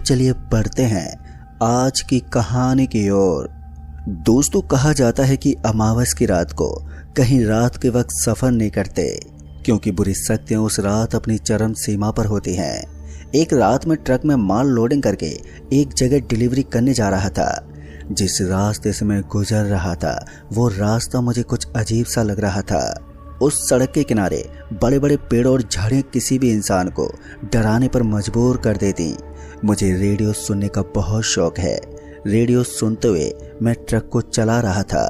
चलिए बढ़ते हैं आज की कहानी की ओर। दोस्तों, कहा जाता है कि अमावस की रात को कहीं रात के वक्त सफर नहीं करते, क्योंकि बुरी शक्तियां उस रात अपनी चरम सीमा पर होती हैं। एक रात में ट्रक में माल लोडिंग करके एक जगह डिलीवरी करने जा रहा था। जिस रास्ते से मैं गुजर रहा था वो रास्ता मुझे कुछ अजीब सा लग रहा था। उस सड़क के किनारे बड़े बड़े पेड़ और झाड़ियां किसी भी इंसान को डराने पर मजबूर कर देती। मुझे रेडियो सुनने का बहुत शौक है। रेडियो सुनते हुए मैं ट्रक को चला रहा था।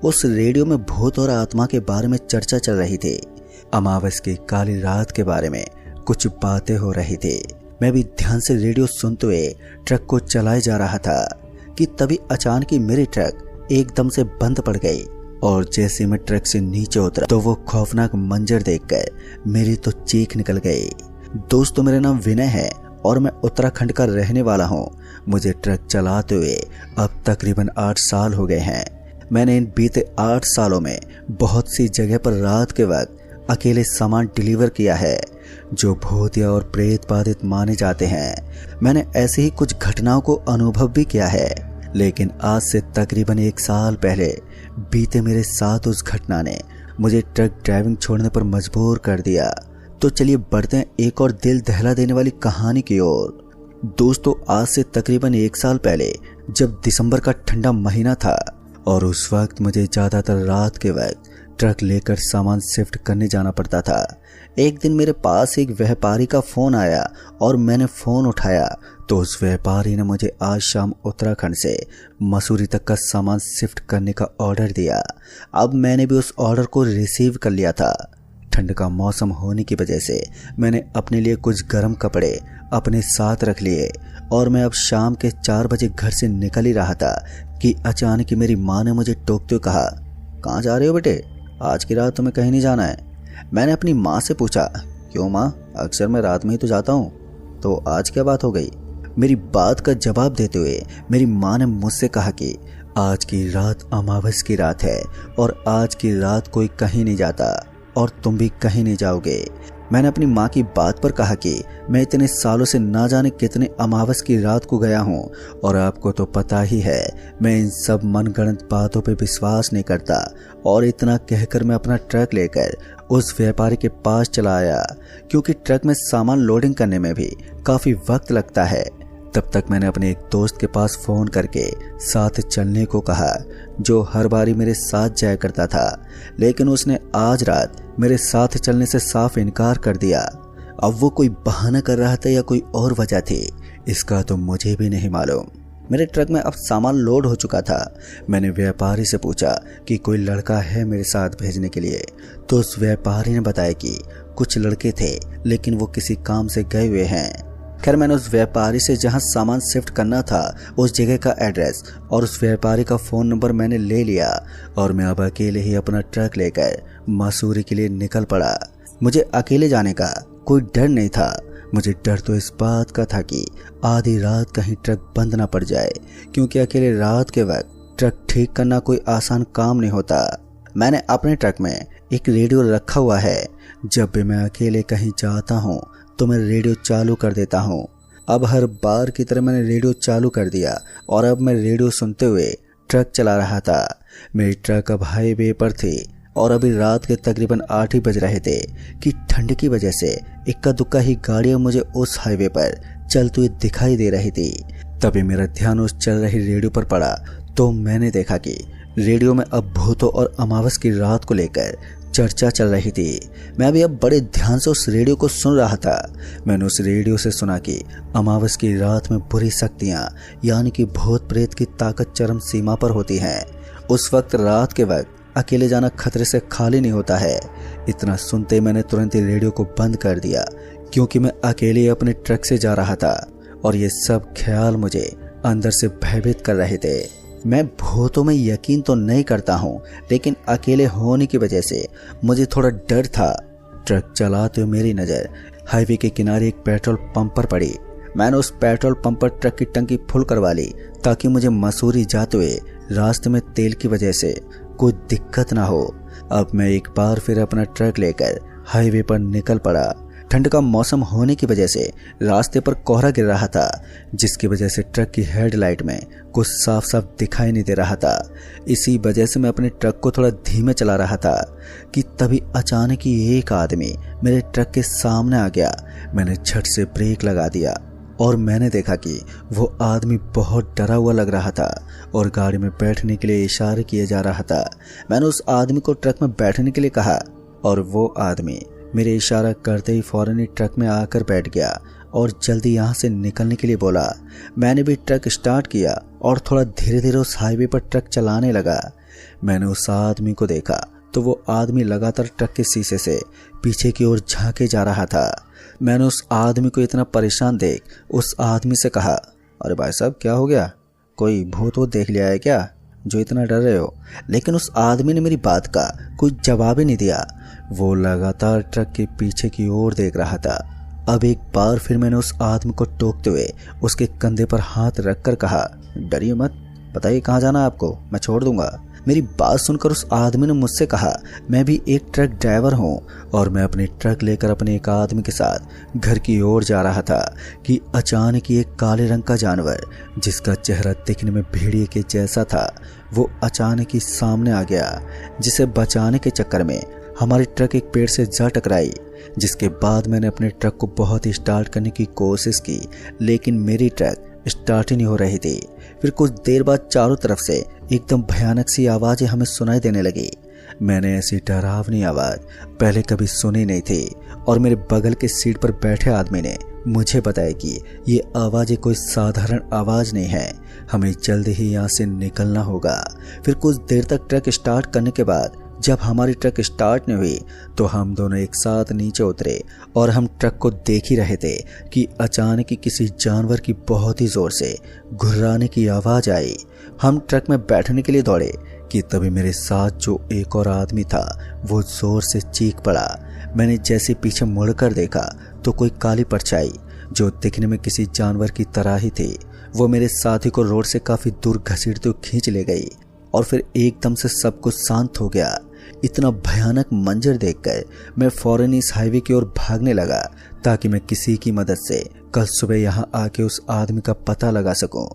उस रेडियो में भूत और आत्मा के बारे में चर्चा चल रही थी। अमावस की काली रात के बारे में कुछ बातें हो रही थी। मैं भी ध्यान से रेडियो सुनते हुए ट्रक को चलाए जा रहा था कि तभी अचानक ही मेरी ट्रक एकदम से बंद पड़ गई और जैसे मैं ट्रक से नीचे उतरा तो वो खौफनाक मंजर देखकर मेरी तो चीख निकल गई। दोस्तों, मेरा नाम विनय है और मैं उत्तराखंड का रहने वाला हूँ। मुझे ट्रक चलाते हुए अब तकरीबन 8 साल हो गए हैं। मैंने इन बीते 8 सालों में बहुत सी जगह पर रात के वक्त अकेले सामान डिलीवर किया है जो भूतिया और प्रेत बाधित माने जाते हैं। मैंने ऐसी ही कुछ घटनाओं को अनुभव भी किया है, लेकिन आज से तकरीबन 1 साल पहले बीते मेरे साथ उस घटना ने मुझे ट्रक ड्राइविंग छोड़ने पर मजबूर कर दिया। तो चलिए बढ़ते हैं एक और दिल दहला देने वाली कहानी की ओर। दोस्तों, आज से तकरीबन 1 साल पहले जब दिसंबर का ठंडा महीना था और उस वक्त मुझे ज्यादातर रात के वक्त ट्रक लेकर सामान शिफ्ट करने जाना पड़ता था। एक दिन मेरे पास एक व्यापारी का फोन आया और मैंने फोन उठाया तो उस व्यापारी ने मुझे आज शाम उत्तराखंड से मसूरी तक का सामान शिफ्ट करने का ऑर्डर दिया। अब मैंने भी उस ऑर्डर को रिसीव कर लिया था। ठंड का मौसम होने की वजह से मैंने अपने लिए कुछ गर्म कपड़े अपने साथ रख लिए और मैं अब शाम के 4 बजे घर से निकल ही रहा था कि अचानक ही मेरी माँ ने मुझे टोकते हुए कहा, कहाँ जा रहे हो बेटे? आज की रात तुम्हें कहीं नहीं जाना है। मैंने अपनी माँ से पूछा, क्यों माँ? अक्सर मैं रात में ही तो जाता हूँ, तो आज क्या बात हो गई? मेरी बात का जवाब देते हुए मेरी माँ ने मुझसे कहा कि आज की रात अमावस की रात है और आज की रात कोई कहीं नहीं जाता और तुम भी कहीं नहीं जाओगे। मैंने अपनी माँ की बात पर कहा कि मैं इतने सालों से ना जाने कितने अमावस की रात को गया हूँ और आपको तो पता ही है मैं इन सब मनगढ़ंत बातों पे विश्वास नहीं करता। और इतना कहकर मैं अपना ट्रक लेकर उस व्यापारी के पास चला आया, क्योंकि ट्रक में सामान लोडिंग करने में भी काफी वक्त लगता है। तब तक मैंने अपने एक दोस्त के पास फोन करके साथ चलने को कहा, जो हर बारी मेरे साथ जाया करता था, लेकिन उसने आज रात मेरे साथ चलने से साफ इनकार कर दिया। अब वो कोई बहाना कर रहा था या कोई और वजह थी, इसका तो मुझे भी नहीं मालूम। मेरे ट्रक में अब सामान लोड हो चुका था। मैंने व्यापारी से पूछा कि कोई लड़का है मेरे साथ भेजने के लिए, तो उस व्यापारी ने बताया कि कुछ लड़के थे लेकिन वो किसी काम से गए हुए हैं। खैर, मैंने उस व्यापारी से जहां सामान शिफ्ट करना था उस जगह का एड्रेस और उस व्यापारी का फ़ोन नंबर मैंने ले लिया और मैं अब अकेले ही अपना ट्रक लेकर मसूरी के लिए निकल पड़ा। मुझे अकेले जाने का कोई डर नहीं था। मुझे डर तो इस बात का था कि आधी रात कहीं ट्रक बंद ना पड़ जाए, क्योंकि अकेले रात के वक्त ट्रक ठीक करना कोई आसान काम नहीं होता। मैंने अपने ट्रक में एक रेडियो रखा हुआ है। जब भी मैं अकेले कहीं जाता हूँ तो मैं रेडियो चालू कर देता हूँ। अब हर बार की तरह मैंने रेडियो चालू कर दिया और अब मैं रेडियो सुनते हुए ट्रक चला रहा था। मेरी ट्रक अब हाईवे पर थी और अभी रात के तकरीबन 8 ही बज रहे थे कि ठंड की वजह से इक्का दुक्का ही गाड़ियां मुझे उस हाईवे पर चलती हुई दिखाई दे रही थी। तभी मेरा ध्यान उस चल रही रेडियो पर पड़ा तो मैंने देखा कि रेडियो में अब भूतों और अमावस की रात को लेकर चर्चा चल रही थी। मैं भी अब बड़े ध्यान से उस रेडियो को सुन रहा था। मैंने उस रेडियो से सुना कि अमावस की रात में बुरी शक्तियां यानी कि भूत प्रेत की ताकत चरम सीमा पर होती हैं। उस वक्त रात के वक्त अकेले जाना खतरे से खाली नहीं होता है। इतना सुनते मैंने तुरंत ही रेडियो को बंद कर दिया, क्योंकि मैं अकेले अपने ट्रक से जा रहा था और ये सब ख्याल मुझे अंदर से भयभीत कर रहे थे। मैं भूतों में यकीन तो नहीं करता हूँ, लेकिन अकेले होने की वजह से मुझे थोड़ा डर था। ट्रक चलाते हुए मेरी नज़र हाईवे के किनारे एक पेट्रोल पंप पर पड़ी। मैंने उस पेट्रोल पंप पर ट्रक की टंकी फुल करवा ली ताकि मुझे मसूरी जाते हुए रास्ते में तेल की वजह से कोई दिक्कत ना हो। अब मैं एक बार फिर अपना ट्रक लेकर हाईवे पर निकल पड़ा। ठंड का मौसम होने की वजह से रास्ते पर कोहरा गिर रहा था, जिसकी वजह से ट्रक की हेडलाइट में कुछ साफ साफ दिखाई नहीं दे रहा था। इसी वजह से मैं अपने ट्रक को थोड़ा धीमे चला रहा था कि तभी अचानक ही एक आदमी मेरे ट्रक के सामने आ गया। मैंने झट से ब्रेक लगा दिया और मैंने देखा कि वो आदमी बहुत डरा हुआ लग रहा था और गाड़ी में बैठने के लिए इशारे किए जा रहा था। मैंने उस आदमी को ट्रक में बैठने के लिए कहा और वो आदमी मेरे इशारा करते ही फौरन ही ट्रक में आकर बैठ गया और जल्दी यहाँ से निकलने के लिए बोला। मैंने भी ट्रक स्टार्ट किया और थोड़ा धीरे धीरे उस हाईवे पर ट्रक चलाने लगा। मैंने उस आदमी को देखा तो वो आदमी लगातार ट्रक के शीशे से पीछे की ओर झांके जा रहा था। मैंने उस आदमी को इतना परेशान देख उस आदमी से कहा, अरे भाई साहब क्या हो गया, कोई भूत वूत देख लिया है क्या जो इतना डर रहे हो? लेकिन उस आदमी ने मेरी बात का कोई जवाब ही नहीं दिया। वो लगातार ट्रक के पीछे की ओर देख रहा था। अब एक बार फिर मैंने उस आदमी को टोकते हुए उसके कंधे पर हाथ रखकर कहा, डरिए मत, बताइए कहाँ जाना है आपको, मैं छोड़ दूंगा। मेरी बात सुनकर उस आदमी ने मुझसे कहा, मैं भी एक ट्रक ड्राइवर हूँ और मैं अपनी ट्रक लेकर अपने एक आदमी के साथ घर की ओर जा रहा था कि अचानक ही एक काले रंग का जानवर जिसका चेहरा दिखने में भेड़िए के जैसा था वो अचानक ही सामने आ गया, जिसे बचाने के चक्कर में हमारी ट्रक एक पेड़ से जा टकराई। जिसके बाद मैंने अपने ट्रक को बहुत ही स्टार्ट करने की कोशिश की, लेकिन मेरी ट्रक स्टार्ट ही नहीं हो रही थी। फिर कुछ देर बाद चारों तरफ से एकदम भयानक सी आवाज़ें हमें सुनाई देने लगी। मैंने ऐसी डरावनी आवाज़ पहले कभी सुनी नहीं थी और मेरे बगल के सीट पर बैठे आदमी ने मुझे बताया कि ये आवाज़ें कोई साधारण आवाज़ नहीं है, हमें जल्द ही यहाँ से निकलना होगा। फिर कुछ देर तक ट्रक स्टार्ट करने के बाद जब हमारी ट्रक स्टार्ट नहीं हुई तो हम दोनों एक साथ नीचे उतरे और हम ट्रक को देख ही रहे थे कि अचानक ही किसी जानवर की बहुत ही जोर से घुर्राने की आवाज़ आई। हम ट्रक में बैठने के लिए दौड़े कि तभी मेरे साथ जो एक और आदमी था वो जोर से चीख पड़ा। मैंने जैसे पीछे मुड़कर देखा तो कोई काली परछाई जो दिखने में किसी जानवर की तरह ही थी वो मेरे साथी को रोड से काफ़ी दूर घसीटते हुए खींच ले गई और फिर एकदम से सब कुछ शांत हो गया। इतना भयानक मंजर देखकर मैं फौरन इस हाईवे की ओर भागने लगा ताकि मैं किसी की मदद से कल सुबह यहाँ आके उस आदमी का पता लगा सकूं।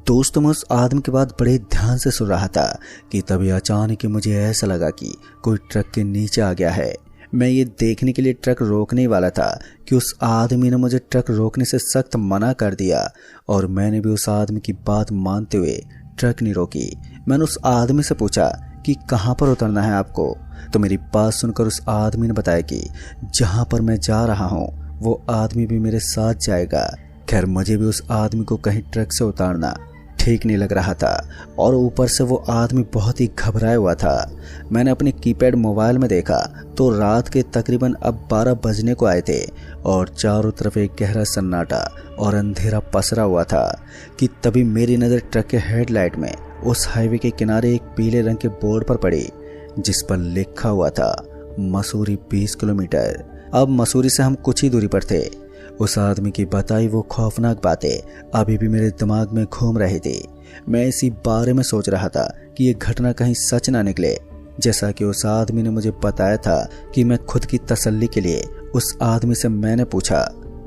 दोस्तों, मैं उस आदमी के बाद बड़े ध्यान से सुन रहा था कि तभी अचानक ही मुझे ऐसा लगा कि कोई ट्रक के नीचे आ गया है। मैं ये देखने के लिए ट्रक रोकने वाला था कि उस आदमी ने मुझे ट्रक रोकने से सख्त मना कर दिया और मैंने भी उस आदमी की बात मानते हुए ट्रक नहीं रोकी। मैंने उस आदमी से पूछा कि कहाँ पर उतरना है आपको, तो मेरी बात सुनकर उस आदमी ने बताया कि जहाँ पर मैं जा रहा हूँ वो आदमी भी मेरे साथ जाएगा। खैर, मुझे भी उस आदमी को कहीं ट्रक से उतारना ठीक नहीं लग रहा था और ऊपर से वो आदमी बहुत ही घबराया हुआ था। मैंने अपने कीपैड मोबाइल में देखा तो रात के तकरीबन अब 12 बजने को आए थे और चारों तरफ एक गहरा सन्नाटा और अंधेरा पसरा हुआ था कि तभी मेरी नज़र ट्रक के हेडलाइट में उस हाईवे के किनारे एक पीले रंग के बोर्ड पर पड़ी जिस पर लिखा हुआ था मसूरी 20 किलोमीटर। अब मसूरी से हम कुछ ही दूरी पर थे। उस आदमी की बताई वो खौफनाक बातें अभी भी मेरे दिमाग में घूम रही थी। मैं इसी बारे में सोच रहा था कि ये घटना कहीं सच ना निकले, जैसा कि उस आदमी ने मुझे बताया था कि मैं खुद की तसल्ली के लिए उस आदमी से मैंने पूछा,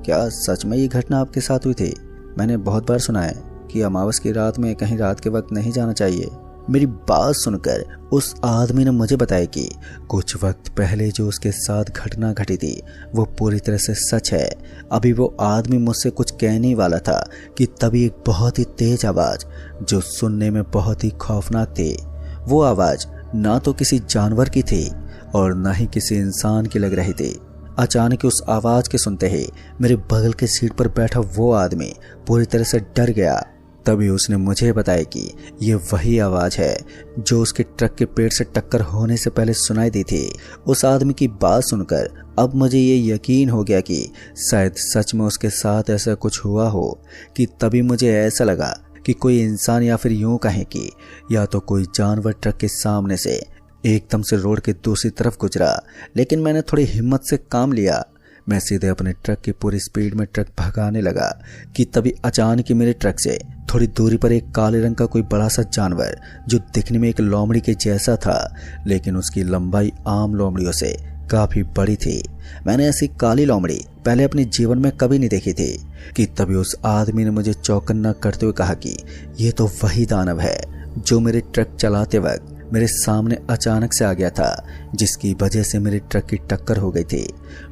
क्या सच में ये घटना आपके साथ हुई थी? मैंने बहुत बार सुना है कि अमावस की रात में कहीं रात के वक्त नहीं जाना चाहिए। मेरी बात सुनकर उस आदमी ने मुझे बताया कि कुछ वक्त पहले जो उसके साथ घटना घटी थी वो पूरी तरह से सच है। अभी वो आदमी मुझसे कुछ कहने वाला था कि तभी एक बहुत ही तेज आवाज़ जो सुनने में बहुत ही खौफनाक थी, वो आवाज़ ना तो किसी जानवर की थी और ना ही किसी इंसान की लग रही थी। अचानक उस आवाज़ के सुनते ही मेरे बगल के सीट पर बैठा वो आदमी पूरी तरह से डर गया। तभी उसने मुझे बताया कि ये वही आवाज़ है जो उसके ट्रक के पेड़ से टक्कर होने से पहले सुनाई दी थी। उस आदमी की बात सुनकर अब मुझे ये यकीन हो गया कि शायद सच में उसके साथ ऐसा कुछ हुआ हो कि तभी मुझे ऐसा लगा कि कोई इंसान या फिर यूं कहें कि या तो कोई जानवर ट्रक के सामने से एकदम से रोड के दूसरी तरफ गुजरा। लेकिन मैंने थोड़ी हिम्मत से काम लिया। मैं सीधे अपने ट्रक की पूरी स्पीड में ट्रक भगाने लगा कि तभी अचानक ही मेरे ट्रक से थोड़ी दूरी पर एक काले रंग का कोई बड़ा सा जानवर जो दिखने में एक लोमड़ी के जैसा था लेकिन उसकी लंबाई आम लोमड़ियों से काफी बड़ी थी। मैंने ऐसी काली लोमड़ी पहले अपने जीवन में कभी नहीं देखी थी कि तभी उस आदमी ने मुझे चौकन्ना करते हुए कहा कि ये तो वही दानव है जो मेरे ट्रक चलाते वक्त मेरे सामने अचानक से आ गया था, जिसकी वजह से मेरे ट्रक की टक्कर हो गई थी।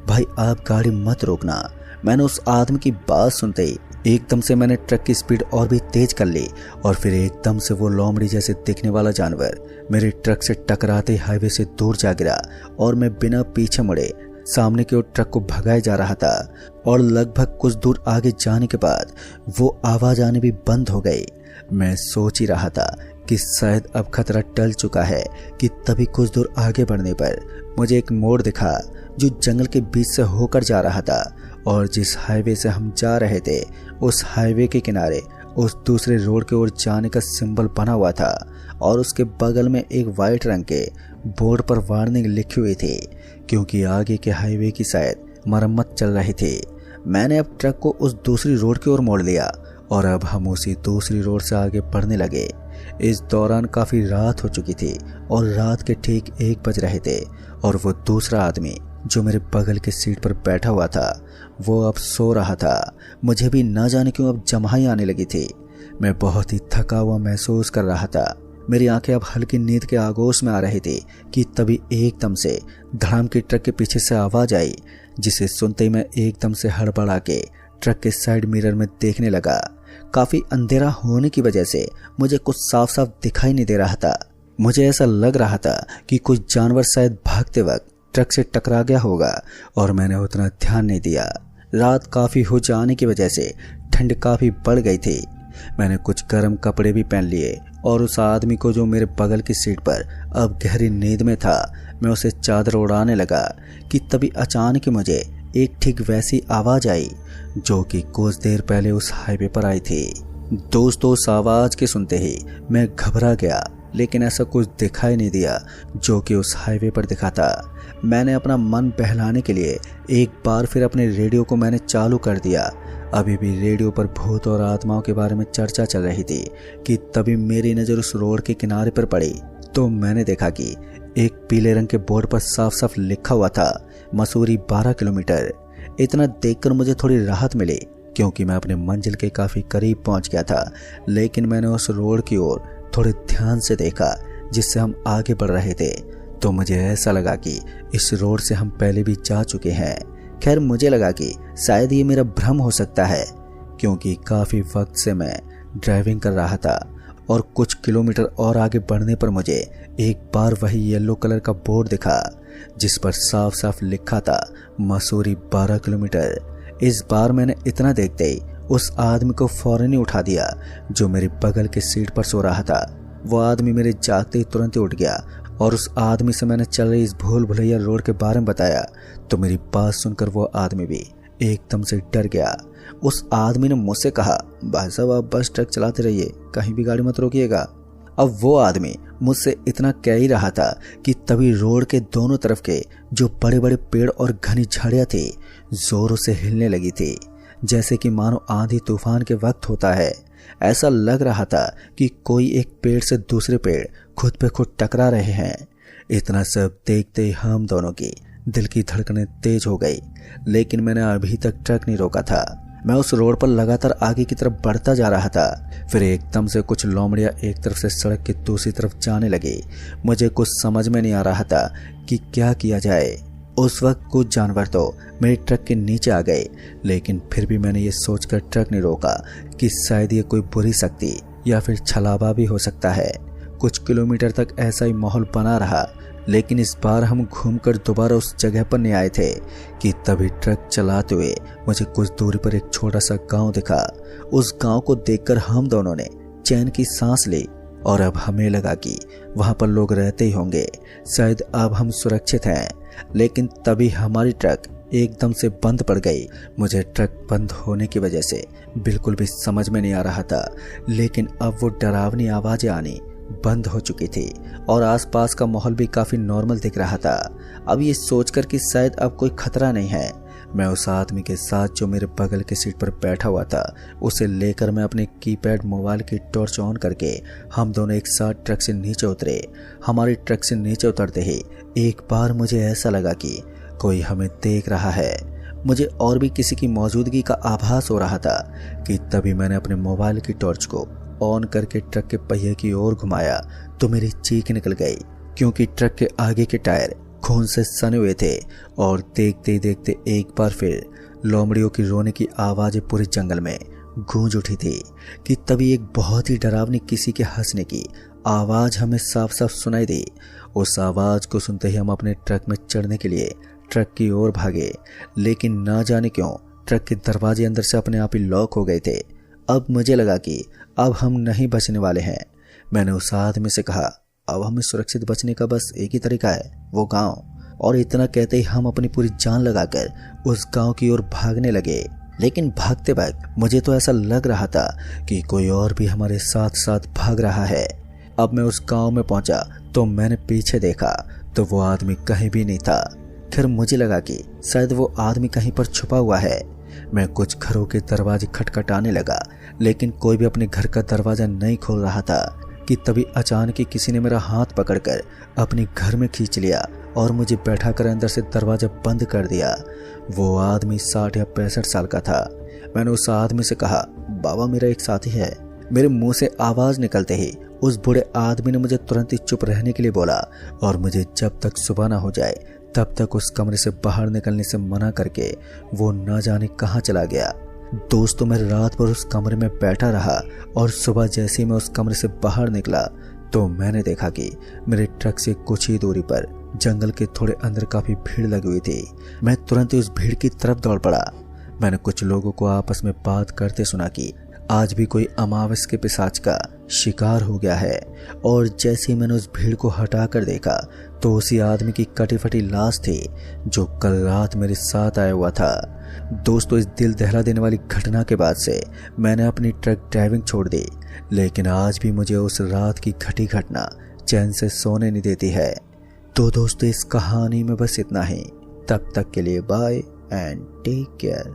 भाई आप गाड़ी मत रोकना। मैंने उस आदमी की बात सुनते ही एकदम से मैंने ट्रक की स्पीड और भी तेज कर ली और फिर एकदम से वो लोमड़ी जैसे दिखने वाला जानवर मेरे ट्रक से टकराते हाईवे से दूर जा गिरा और मैं बिना पीछे मुड़े सामने की ओर ट्रक को भगाए जा रहा था। और लगभग कुछ दूर आगे जाने के बाद वो आवाज आने भी बंद हो गई। मैं सोच ही रहा था कि शायद अब खतरा टल चुका है कि तभी कुछ दूर आगे बढ़ने पर मुझे एक मोड़ दिखा जो जंगल के बीच से होकर जा रहा था। और जिस हाईवे से हम जा रहे थे उस हाईवे के किनारे उस दूसरे रोड की ओर जाने का सिंबल बना हुआ था और उसके बगल में एक वाइट रंग के बोर्ड पर वार्निंग लिखी हुई थी, क्योंकि आगे के हाईवे की शायद मरम्मत चल रही थी। मैंने अब ट्रक को उस दूसरी रोड की ओर मोड़ लिया और अब हम उसी दूसरी रोड से आगे बढ़ने लगे। इस दौरान काफी रात हो चुकी थी और रात के ठीक 1 बज रहे थे और वो दूसरा आदमी जो मेरे बगल की सीट पर बैठा हुआ था वो अब सो रहा था। मुझे भी न जाने क्यों अब जम्हाई आने लगी थी। मैं बहुत ही थका हुआ महसूस कर रहा था। मेरी आंखें अब हल्की नींद के आगोश में आ रही थी कि तभी एकदम से धड़ाम की ट्रक के पीछे से आवाज आई, जिसे सुनते ही मैं एकदम से हड़बड़ा के ट्रक के साइड मिरर में देखने लगा। काफी अंधेरा होने की वजह से मुझे कुछ साफ साफ दिखाई नहीं दे रहा था। मुझे ऐसा लग रहा था कि कोई जानवर शायद भागते वक्त ट्रक से टकरा गया होगा और मैंने उतना ध्यान नहीं दिया। रात काफी हो जाने की वजह से ठंड काफी बढ़ गई थी। मैंने कुछ गर्म कपड़े भी पहन लिए और उस आदमी को जो मेरे बगल की सीट पर अब गहरी नींद में था मैं उसे चादर उड़ाने लगा कि तभी अचानक मुझे एक ठीक वैसी आवाज आई जो कि कुछ देर पहले उस हाईवे पर आई थी। दोस्तों उस आवाज के सुनते ही मैं घबरा गया, लेकिन ऐसा कुछ दिखाई नहीं दिया जो कि उस हाईवे पर दिखा था। मैंने अपना मन बहलाने के लिए एक बार फिर अपने रेडियो को मैंने चालू कर दिया। अभी भी रेडियो पर भूत और आत्माओं के बारे में चर्चा चल रही थी कि तभी मेरी नज़र उस रोड के किनारे पर पड़ी तो मैंने देखा कि एक पीले रंग के बोर्ड पर साफ साफ लिखा हुआ था मसूरी 12 किलोमीटर। इतना देखकर मुझे थोड़ी राहत मिली क्योंकि मैं अपने मंजिल के काफ़ी करीब पहुंच गया था, लेकिन मैंने उस रोड की ओर थोड़े ध्यान से देखा जिससे हम आगे बढ़ रहे थे तो मुझे ऐसा लगा कि इस रोड से हम पहले भी जा चुके हैं। खैर मुझे लगा कि शायद ये मेरा भ्रम हो सकता है क्योंकि काफ़ी वक्त से मैं ड्राइविंग कर रहा था और कुछ किलोमीटर और आगे बढ़ने पर मुझे एक बार वही येलो कलर का बोर्ड दिखा जिस पर साफ साफ लिखा था मसूरी 12 किलोमीटर। इस बार मैंने इतना देखते ही उस आदमी को फौरन ही उठा दिया जो मेरे बगल की सीट पर सो रहा था। वो आदमी मेरे जागते ही तुरंत ही उठ गया और उस आदमी से मैंने चल रही इस भूल भुलैया रोड के बारे में बताया तो मेरी बात सुनकर वो आदमी भी एकदम से डर गया। उस आदमी ने मुझसे कहा, भाई साहब आप बस ट्रक चलाते रहिए, कहीं भी गाड़ी मत रोकिएगा। अब वो आदमी मुझसे इतना कह ही रहा था कि तभी रोड के दोनों तरफ के जो बड़े बड़े पेड़ और घनी झाड़ियां थी जोरों से हिलने लगी थी, जैसे कि मानो आंधी तूफान के वक्त होता है। ऐसा लग रहा था कि कोई एक पेड़ से दूसरे पेड़ खुद पे खुद टकरा रहे हैं। इतना सब देखते ही हम दोनों की दिल की धड़कनें तेज हो गई, लेकिन मैंने अभी तक ट्रक नहीं रोका था। मैं उस रोड पर लगातार आगे की तरफ बढ़ता जा रहा था। फिर एकदम से कुछ लोमड़ियां एक तरफ से सड़क की दूसरी तरफ जाने लगी। मुझे कुछ समझ में नहीं आ रहा था कि क्या किया जाए। उस वक्त कुछ जानवर तो मेरे ट्रक के नीचे आ गए, लेकिन फिर भी मैंने ये सोचकर ट्रक नहीं रोका कि शायद ये कोई बुरी शक्ति या फिर छलावा भी हो सकता है। कुछ किलोमीटर तक ऐसा ही माहौल बना रहा, लेकिन इस बार हम घूमकर दोबारा उस जगह पर नहीं आए थे कि तभी ट्रक चलाते हुए मुझे कुछ दूरी पर एक छोटा सा गांव दिखा। उस गांव को देखकर हम दोनों ने चैन की सांस ली और अब हमें लगा कि वहां पर लोग रहते ही होंगे, शायद अब हम सुरक्षित हैं। लेकिन तभी हमारी ट्रक एकदम से बंद पड़ गई। मुझे ट्रक बंद होने की वजह से बिल्कुल भी समझ में नहीं आ रहा था, लेकिन अब वो डरावनी आवाजें आनी बंद हो चुकी थी और आसपास का माहौल भी काफ़ी नॉर्मल दिख रहा था। अब ये सोचकर कि शायद अब कोई खतरा नहीं है, मैं उस आदमी के साथ जो मेरे बगल के सीट पर बैठा हुआ था उसे लेकर मैं अपने कीपैड मोबाइल की टॉर्च ऑन करके हम दोनों एक साथ ट्रक से नीचे उतरे। हमारी ट्रक से नीचे उतरते ही एक बार मुझे ऐसा लगा कि कोई हमें देख रहा है। मुझे और भी किसी की मौजूदगी का आभास हो रहा था कि तभी मैंने अपने मोबाइल की टॉर्च को ऑन करके ट्रक के पहिए की ओर घुमाया तो मेरी चीख निकल गई, क्योंकि ट्रक के आगे के टायर खून से सने हुए थे। और देखते ही देखते एक बार फिर लोमड़ियों की रोने की आवाज़ें पूरे जंगल में गूंज उठी थी कि तभी एक बहुत ही डरावनी किसी के हंसने की आवाज़ हमें साफ साफ सुनाई दी। उस आवाज़ को सुनते ही हम अपने ट्रक में चढ़ने के लिए ट्रक की ओर भागे, लेकिन ना जाने क्यों ट्रक के दरवाजे अंदर से अपने आप ही लॉक हो गए थे। अब मुझे लगा कि अब हम नहीं बचने वाले हैं। मैंने उस आदमी से कहा, अब हमें सुरक्षित बचने का बस एक ही तरीका है, वो गांव। और इतना कहते ही हम अपनी पूरी जान लगाकर उस गांव की ओर भागने लगे। लेकिन भागते वक्त मुझे तो ऐसा लग रहा था कि कोई और भी हमारे साथ साथ भाग रहा है। अब मैं उस गांव में पहुंचा तो मैंने पीछे देखा तो वो आदमी कहीं भी नहीं था। फिर मुझे लगा कि शायद वो आदमी कहीं पर छुपा हुआ है। मैं कुछ घरों के दरवाजे खटखटाने लगा, लेकिन कोई भी अपने घर का दरवाजा नहीं खोल रहा था कि तभी अचानक ही किसी ने मेरा हाथ पकड़कर अपने घर में खींच लिया और मुझे बैठा कर अंदर से दरवाजा बंद कर दिया। वो आदमी 60 या 65 साल का था। मैंने उस आदमी से कहा, बाबा मेरा एक साथी है। मेरे मुंह से आवाज़ निकलते ही उस बूढ़े आदमी ने मुझे तुरंत ही चुप रहने के लिए बोला और मुझे जब तक सुबह ना हो जाए तब तक उस कमरे से बाहर निकलने से मना करके वो न जाने कहाँ चला गया। दोस्तों, मैं रात भर उस कमरे में बैठा रहा और सुबह जैसे ही मैं उस कमरे से बाहर निकला तो मैंने देखा कि मेरे ट्रक से कुछ ही दूरी पर जंगल के थोड़े अंदर काफ़ी भीड़ लगी हुई थी। मैं तुरंत ही उस भीड़ की तरफ दौड़ पड़ा। मैंने कुछ लोगों को आपस में बात करते सुना कि आज भी कोई अमावस के पिशाच का शिकार हो गया है। और जैसे ही मैंने उस भीड़ को हटा कर देखा तो उसी आदमी की कटी फटी लाश थी जो कल रात मेरे साथ आया हुआ था। दोस्तों, इस दिल दहला देने वाली घटना के बाद से मैंने अपनी ट्रक ड्राइविंग छोड़ दी, लेकिन आज भी मुझे उस रात की घटी घटना चैन से सोने नहीं देती है। तो दोस्तों, इस कहानी में बस इतना ही। तब तक के लिए बाय एंड टेक केयर।